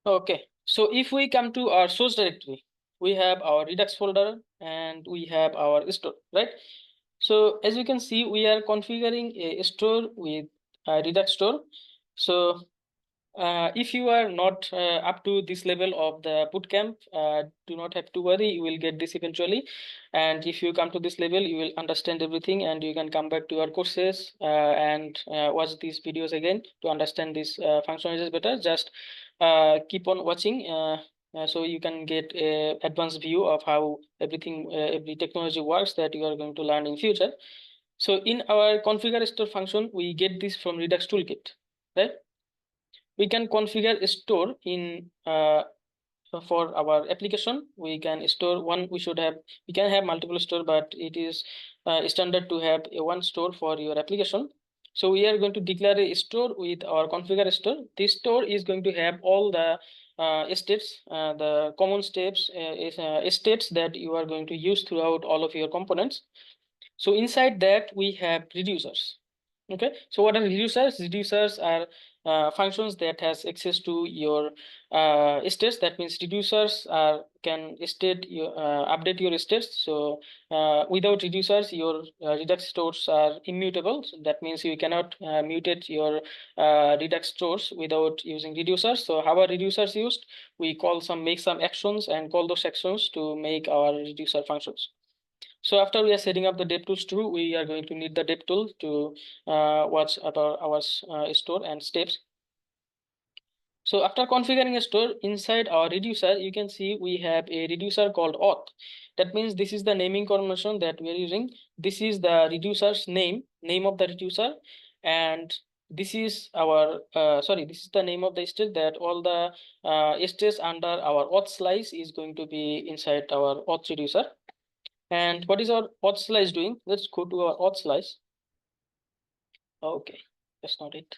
Okay, so if we come to our source directory, we have our Redux folder and we have our store, right? So as you can see, we are configuring a store with Redux store. So if you are not up to this level of the bootcamp, do not have to worry, you will get this eventually. And if you come to this level, you will understand everything and you can come back to our courses and watch these videos again to understand these functionalities better. Just keep on watching so you can get a advanced view of how everything, every technology works that you are going to learn in future. So in our configure store function, we get this from Redux Toolkit, right? We can configure a store in for our application. We can store one, we can have multiple store, but it is standard to have a one store for your application. So we are going to declare a store with our configure store. This store is going to have all the states, the common steps, states that you are going to use throughout all of your components. So inside that we have reducers. Okay, so what are reducers? Reducers are functions that has access to your states. That means reducers can state your update your states. So without reducers, your Redux stores are immutable. So that means you cannot mutate your Redux stores without using reducers. So how are reducers used? We make some actions and call those actions to make our reducer functions. So after we are setting up the DevTools tool, we are going to need the DevTool to watch about our store and steps. So after configuring a store inside our reducer, you can see we have a reducer called auth. That means this is the naming convention that we are using. This is the reducer's name of the reducer, and this is our this is the name of the state that all the states under our auth slice is going to be inside our auth reducer. And what is our auth slice doing? Let's go to our auth slice. Okay, that's not it.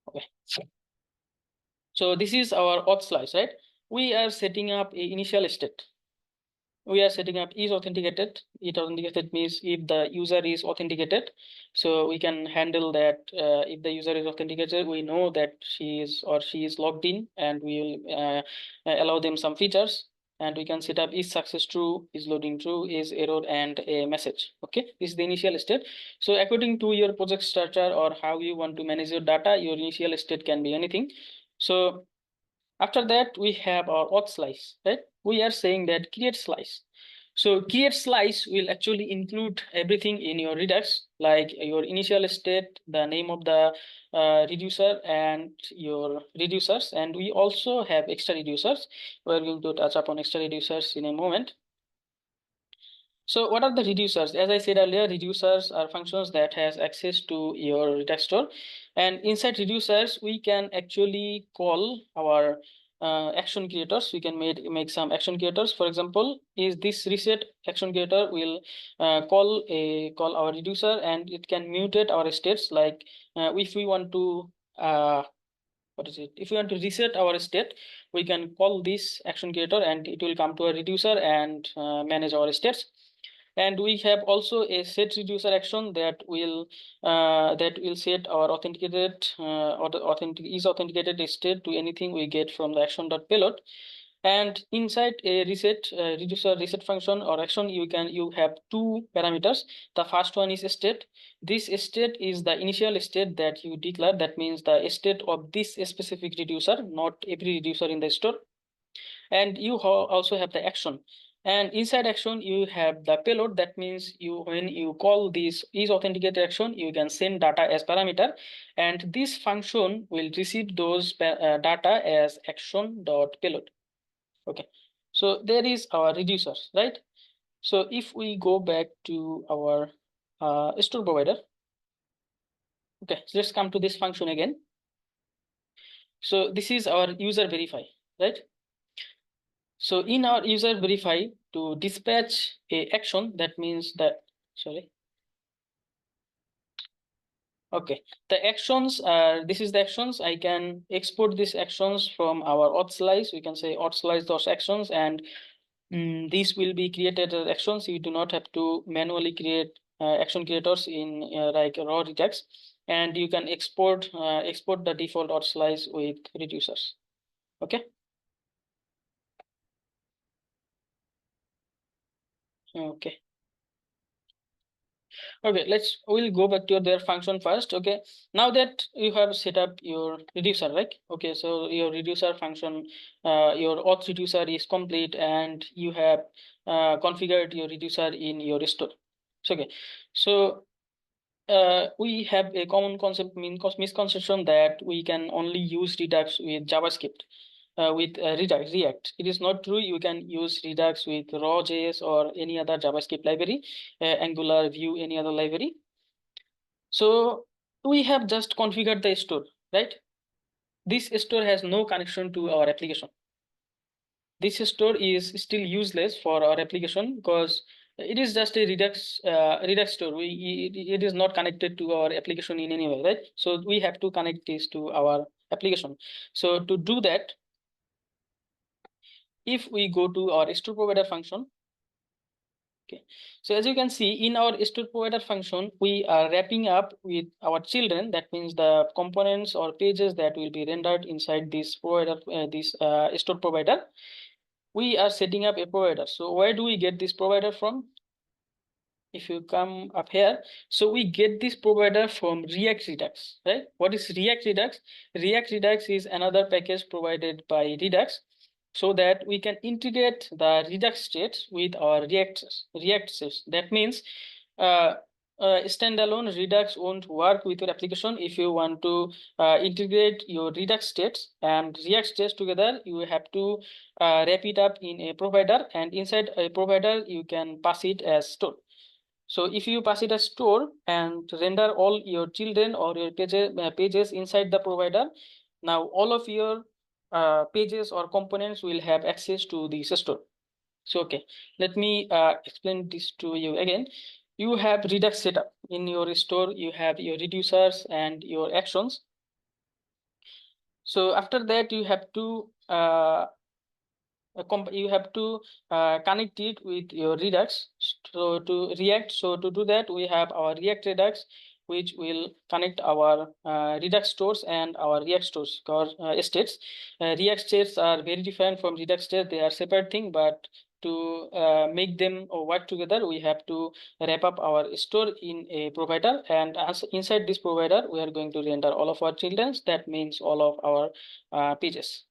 Okay. So this is our auth slice, right? We are setting up a initial state. We are setting up is authenticated. It authenticated means if the user is authenticated. So we can handle that. If the user is authenticated, we know that she is logged in, and we will allow them some features. And we can set up is success true, is loading true, is error, and a message. Okay, this is the initial state. So according to your project structure or how you want to manage your data, your initial state can be anything. So after that, we have our auth slice, right? We are saying that create slice. So create slice will actually include everything in your Redux, like your initial state, the name of the reducer, and your reducers. And we also have extra reducers. We're going to touch upon extra reducers in a moment. So what are the reducers? As I said earlier, reducers are functions that has access to your Redux store. And inside reducers, we can actually call our action creators. We can make some action creators. For example, is this reset action creator will call our reducer, and it can mutate our states. Like if we want to if we want to reset our state, we can call this action creator, and it will come to a reducer and manage our states. And we have also a set reducer action that will set our authenticated is authenticated state to anything we get from the action.payload. And inside a reducer reset function or action, you have two parameters. The first one is state. This state is the initial state that you declare. That means the state of this specific reducer, not every reducer in the store. And you also have the action. And inside action, you have the payload. That means when you call this is authenticated action, you can send data as parameter, and this function will receive those data as action.payload. Okay, so there is our reducers, right? So if we go back to our store provider, okay, so let's come to this function again. So this is our user verify, right? So in our user verify, to dispatch a action, that means that, sorry. Okay, the actions are, this is the actions. I can export these actions from our auth slice. We can say auth slice those actions, and these will be created as actions. You do not have to manually create action creators in like raw Redux. and you can export the default auth slice with reducers. Okay. Okay. Okay, we'll go back to their function first. Okay, now that you have set up your reducer, right? Okay, so your reducer function, your auth reducer is complete, and you have configured your reducer in your store. So, okay, so we have a common concept misconception that we can only use Redux with JavaScript. With Redux, React. It is not true. You can use Redux with raw.js or any other JavaScript library, Angular, Vue, any other library. So we have just configured the store, right? This store has no connection to our application. This store is still useless for our application because it is just a Redux store. It is not connected to our application in any way, right? So we have to connect this to our application. So to do that, if we go to our store provider function, okay, so as you can see in our store provider function, we are wrapping up with our children. That means the components or pages that will be rendered inside this provider, store provider. We are setting up a provider. So where do we get this provider from? If you come up here, so we get this provider from React Redux, right? What is React Redux? React Redux is another package provided by Redux, so that we can integrate the Redux state with our React state. That means standalone Redux won't work with your application. If you want to integrate your Redux states and React states together, you have to wrap it up in a provider, and inside a provider you can pass it as store. So if you pass it as store and render all your children or your pages inside the provider, now all of your pages or components will have access to this store. So, okay, let me explain this to you again. You have Redux setup in your store. You have your reducers and your actions. So after that, you have to connect it with your Redux. So to React, so to do that, we have our React Redux, which will connect our Redux stores and our React stores states. React states are very different from Redux states. They are separate thing, but to make them work together, we have to wrap up our store in a provider, and as inside this provider, we are going to render all of our children. That means all of our pages.